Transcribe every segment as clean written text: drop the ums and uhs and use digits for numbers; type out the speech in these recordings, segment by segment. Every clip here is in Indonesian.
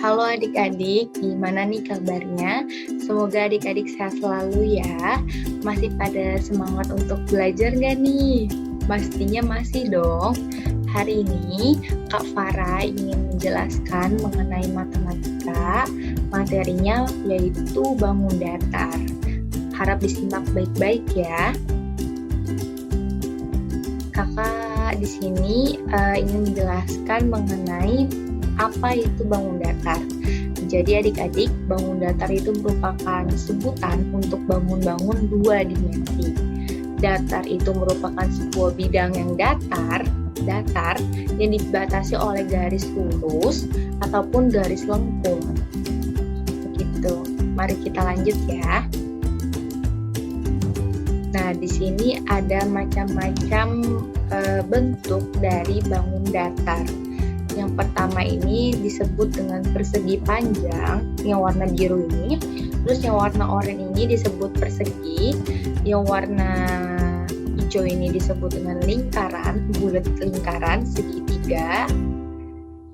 Halo adik-adik, gimana nih kabarnya? Semoga adik-adik sehat selalu ya. Masih pada semangat untuk belajar nggak nih? Pastinya masih dong. Hari ini Kak Farah ingin menjelaskan mengenai matematika. Materinya yaitu bangun datar. Harap disimak baik-baik ya. Kakak di sini ingin menjelaskan mengenai apa itu bangun datar. Jadi adik-adik, bangun datar itu merupakan sebutan untuk bangun-bangun dua dimensi. Datar itu merupakan sebuah bidang yang datar yang dibatasi oleh garis lurus ataupun garis lengkung. Begitu. Mari kita lanjut ya. Nah, di sini ada macam-macam bentuk dari bangun datar. Yang pertama ini disebut dengan persegi panjang, yang warna biru ini. Terus yang warna oranye ini disebut persegi. Yang warna hijau ini disebut dengan lingkaran, bulat lingkaran segitiga.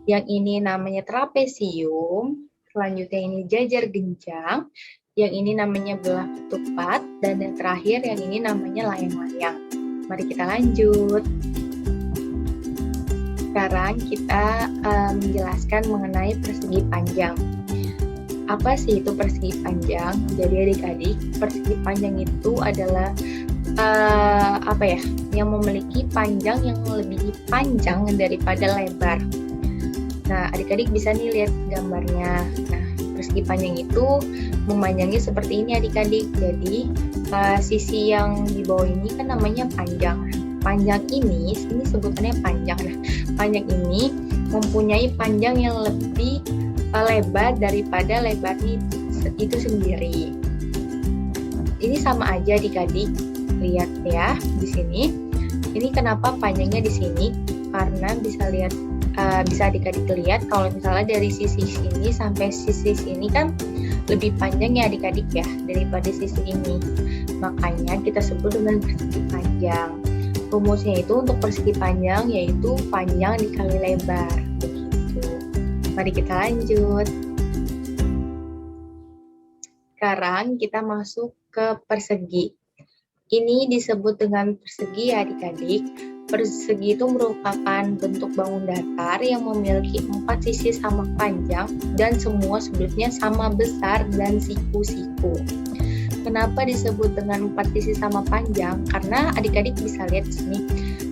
Yang ini namanya trapesium. Selanjutnya ini jajar genjang. Yang ini namanya belah ketupat. Dan yang terakhir yang ini namanya layang-layang. Mari kita lanjut. Sekarang kita menjelaskan mengenai persegi panjang. Apa sih itu persegi panjang? Jadi adik-adik, persegi panjang itu adalah yang memiliki panjang yang lebih panjang daripada lebar. Nah, adik-adik bisa nih lihat gambarnya. Nah, persegi panjang itu memanjangnya seperti ini adik-adik. Jadi sisi yang di bawah ini kan namanya panjang. Panjang ini sebutannya panjang. Nah, panjang ini mempunyai panjang yang lebih lebar daripada lebarnya itu sendiri. Ini sama aja adik-adik. Lihat ya di sini. Ini kenapa panjangnya di sini? Karena bisa adik-adik lihat kalau misalnya dari sisi sini sampai sisi sini kan lebih panjang ya adik-adik ya daripada sisi ini. Makanya kita sebut dengan persegi panjang. Rumusnya itu untuk persegi panjang yaitu panjang dikali lebar. Begitu. Mari kita lanjut. Sekarang kita masuk ke persegi. Ini disebut dengan persegi ya adik-adik. Persegi itu merupakan bentuk bangun datar yang memiliki 4 sisi sama panjang dan semua sudutnya sama besar dan siku-siku. Kenapa disebut dengan 4 sisi sama panjang? Karena adik-adik bisa lihat di sini.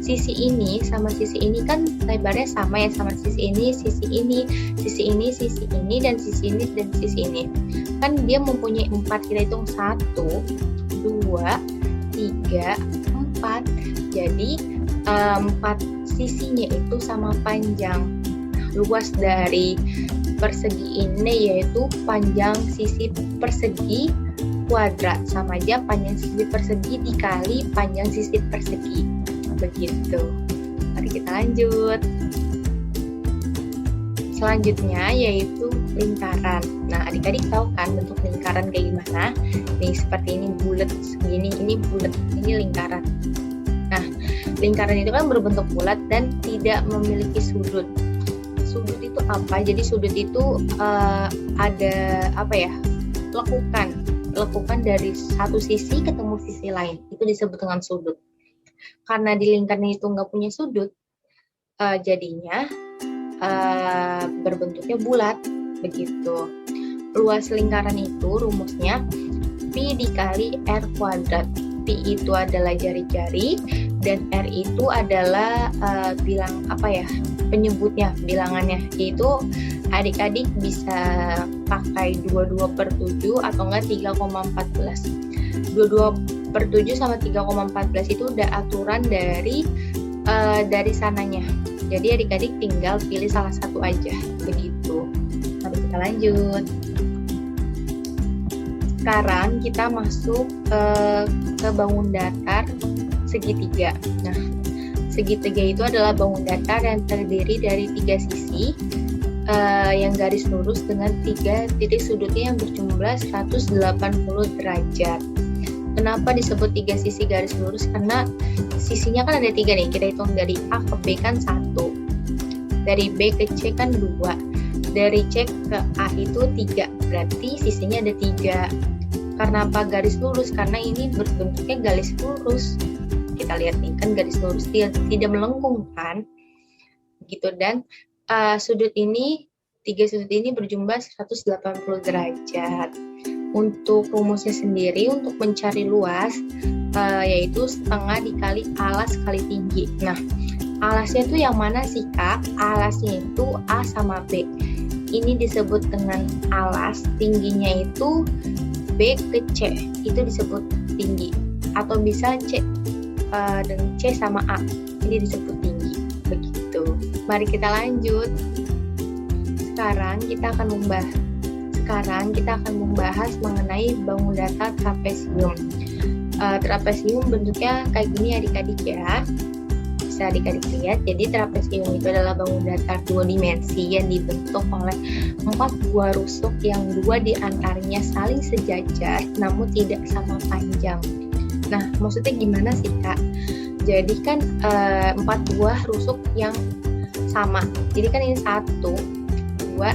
Sisi ini sama sisi ini kan lebarnya sama ya, sama sisi ini, sisi ini, sisi ini, sisi ini, dan sisi ini, dan sisi ini. Kan dia mempunyai 4, kita hitung 1, 2, 3, 4. Jadi 4 sisinya itu sama panjang. Luas dari persegi ini yaitu panjang sisi persegi kuadrat, sama aja panjang sisi persegi dikali panjang sisi persegi. Begitu. Mari kita lanjut. Selanjutnya yaitu lingkaran. Nah, adik-adik tahu kan bentuk lingkaran kayak gimana? Nih seperti ini bulat segini, ini bulat, ini lingkaran. Nah, lingkaran itu kan berbentuk bulat dan tidak memiliki sudut. Sudut itu apa? Jadi sudut itu ada lekukan dari satu sisi ketemu sisi lain, itu disebut dengan sudut. Karena di lingkaran itu nggak punya sudut, jadinya berbentuknya bulat, begitu. Luas lingkaran itu rumusnya pi dikali r kuadrat. Pi itu adalah jari-jari dan r itu adalah penyebutnya, bilangannya, yaitu adik-adik bisa pakai 22/7 atau enggak 3,14. 22/7 sama 3,14 itu udah aturan dari sananya. Jadi adik-adik tinggal pilih salah satu aja, begitu. Mari kita lanjut. Sekarang kita masuk ke bangun datar segitiga. Nah, segitiga itu adalah bangun datar yang terdiri dari 3 sisi yang garis lurus dengan 3 titik sudutnya yang berjumlah 180 derajat. Kenapa disebut 3 sisi garis lurus? Karena sisinya kan ada 3 nih. Kita hitung dari A ke B kan 1, dari B ke C kan 2, Dari C ke A itu 3, berarti sisinya ada 3. Karena apa garis lurus? Karena ini berbentuknya garis lurus. Kita lihat nih, kan garis lurus tidak melengkung kan? Gitu. Dan sudut ini, 3 sudut ini berjumlah 180 derajat. Untuk rumusnya sendiri, untuk mencari luas, yaitu setengah dikali alas kali tinggi. Nah, alasnya itu yang mana sih Kak? Alasnya itu A sama B. Ini disebut dengan alas, tingginya itu B ke C, itu disebut tinggi. Atau bisa C dengan C sama A, ini disebut tinggi. Begitu. Mari kita lanjut. Sekarang kita akan membahas mengenai bangun datar trapesium. Trapesium bentuknya kayak gini adik-adik ya. Bisa adik-adik lihat. Jadi trapesium itu adalah bangun datar 2 dimensi yang dibentuk oleh 4 buah rusuk yang 2 diantaranya saling sejajar namun tidak sama panjang. Nah, maksudnya gimana sih Kak? Jadi kan 4 buah rusuk yang sama. Jadi kan ini 1, 2,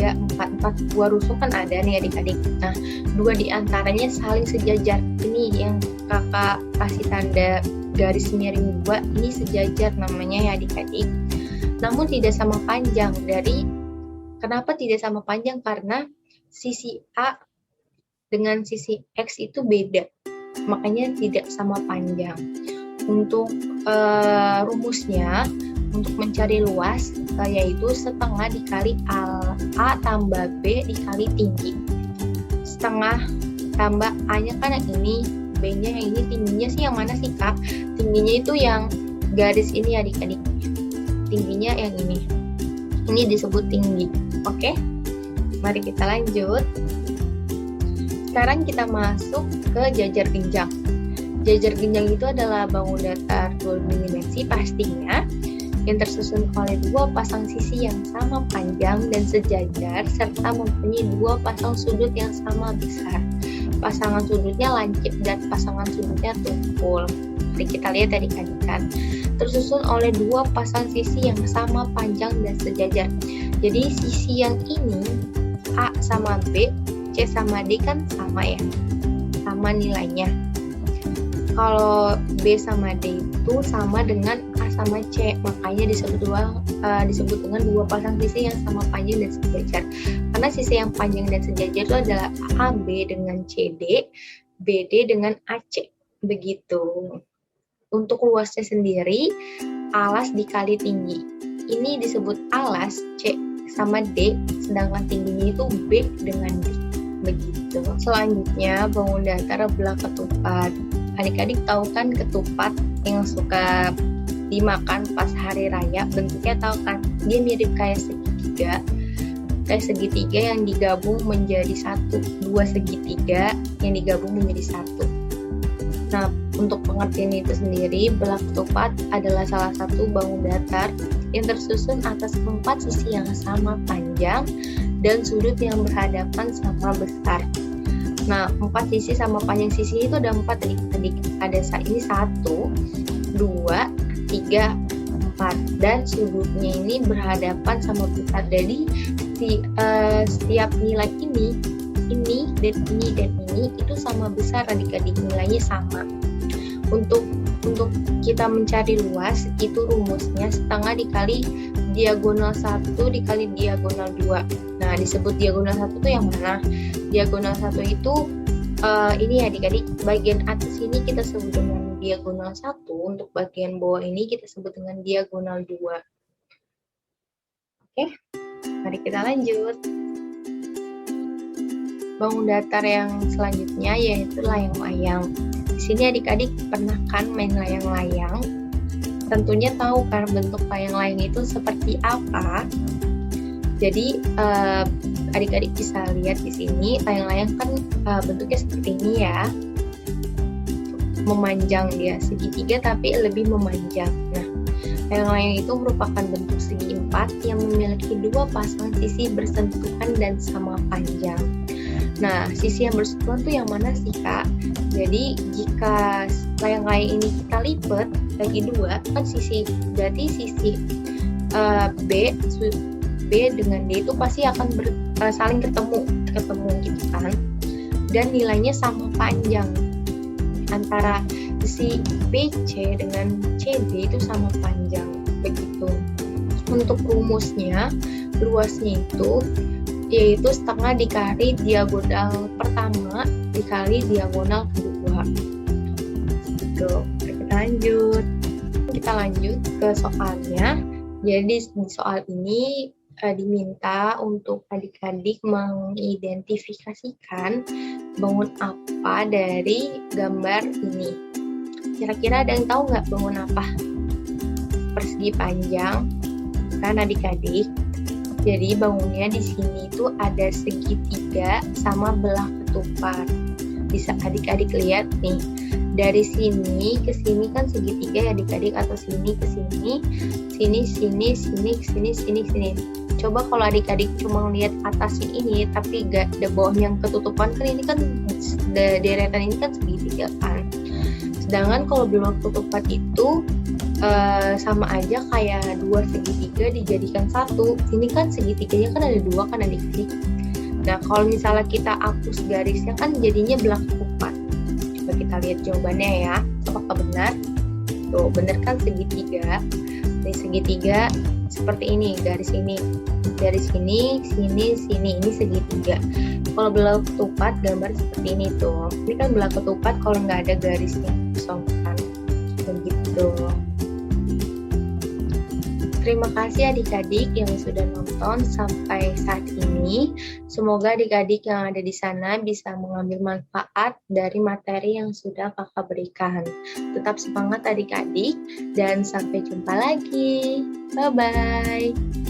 3, 4 buah rusuk kan ada nih adik-adik. Nah, 2 diantaranya saling sejajar. Ini yang kakak kasih tanda garis miring 2, ini sejajar namanya ya adik-adik. Namun tidak sama panjang. Kenapa tidak sama panjang? Karena sisi A dengan sisi X itu beda. Makanya tidak sama panjang. Untuk rumusnya, untuk mencari luas, yaitu setengah dikali A tambah B dikali tinggi. Setengah tambah A-nya kan yang ini, B-nya yang ini, tingginya sih yang mana sih Kak? Tingginya itu yang garis ini adik-adik. Tingginya yang ini. Ini disebut tinggi. Oke? Mari kita lanjut. Sekarang kita masuk ke jajar genjang. Jajar genjang itu adalah bangun datar 2 dimensi pastinya, yang tersusun oleh 2 pasang sisi yang sama panjang dan sejajar serta mempunyai 2 pasang sudut yang sama besar. Pasangan sudutnya lancip dan pasangan sudutnya tumpul. Mari kita lihat adik-adik kan. Tersusun oleh 2 pasang sisi yang sama panjang dan sejajar. Jadi sisi yang ini A sama B, C sama D kan sama ya, sama nilainya. Kalau B sama D itu sama dengan A sama C, makanya disebut dengan 2 pasang sisi yang sama panjang dan sejajar. Karena sisi yang panjang dan sejajar itu adalah AB dengan CD, BD dengan AC. Begitu. Untuk luasnya sendiri, alas dikali tinggi. Ini disebut alas C sama D, sedangkan tingginya itu B dengan D. Begitu. Selanjutnya, bangun datar belah ketupat. Adik-adik tahu kan ketupat yang suka dimakan pas hari raya, bentuknya tahu kan? Dia mirip kayak segitiga yang digabung menjadi 1, 2 segitiga yang digabung menjadi 1. Nah, untuk pengertian itu sendiri, belah ketupat adalah salah satu bangun datar yang tersusun atas 4 sisi yang sama panjang dan sudut yang berhadapan sama besar. Nah, 4 sisi sama panjang sisi itu ada 4 adik-adik. Ada ini 1, 2, 3, 4 dan sudutnya ini berhadapan sama besar. Jadi setiap nilai ini dan ini itu sama besar adik-adik, nilainya sama. Untuk kita mencari luas itu rumusnya setengah dikali diagonal 1 dikali diagonal 2. Nah, disebut diagonal 1 itu yang mana? Diagonal 1 itu ini adik-adik, bagian atas ini kita sebut dengan diagonal 1, untuk bagian bawah ini kita sebut dengan diagonal 2. Oke, mari kita lanjut. Bangun datar yang selanjutnya yaitu layang-layang. Di sini adik-adik pernah kan main layang-layang? Tentunya tahu kan bentuk layang-layang itu seperti apa. Jadi adik-adik bisa lihat di sini layang-layang kan bentuknya seperti ini ya, memanjang dia segitiga tapi lebih memanjang. Nah, layang-layang itu merupakan bentuk segi 4 yang memiliki 2 pasang sisi bersentuhan dan sama panjang. Nah, sisi yang bersentuhan itu yang mana sih Kak? Jadi jika layang-layang ini kita lipat bagi 2 kan berarti sisi B B dengan D itu pasti akan saling ketemu gitu kan, dan nilainya sama panjang. Antara si BC dengan CD itu sama panjang begitu. Untuk rumusnya, luasnya itu yaitu setengah dikali diagonal pertama dikali diagonal kedua. Gitu. Kita lanjut ke soalnya. Jadi di soal ini diminta untuk adik-adik mengidentifikasikan bangun apa dari gambar ini. Kira-kira ada yang tahu nggak bangun apa? Persegi panjang, kan adik-adik? Jadi bangunnya di sini itu ada segitiga sama belah ketupat. Bisa adik-adik lihat nih. Dari sini ke sini kan segitiga ya adik-adik, atau sini ke sini, sini, sini. Coba kalau adik-adik cuma lihat atasnya ini tapi gak ada bawah yang ketutupan, kan ini kan deretan ini kan segitiga kan. Sedangkan kalau belah ketupat itu sama aja kayak dua segitiga dijadikan satu. Ini kan segitiganya kan ada dua kan adik-adik. Nah kalau misalnya kita hapus garisnya kan jadinya belah ketupat. Coba kita lihat jawabannya ya, apakah benar? Tuh benar kan segitiga. Dari segitiga seperti ini, garis ini dari sini, sini, ini segitiga. Kalau belah ketupat gambar seperti ini tuh. Ini kan belah ketupat kalau nggak ada garisnya kosong kan, begitu. Terima kasih adik-adik yang sudah nonton sampai saat ini. Semoga adik-adik yang ada di sana bisa mengambil manfaat dari materi yang sudah kakak berikan. Tetap semangat adik-adik dan sampai jumpa lagi. Bye-bye.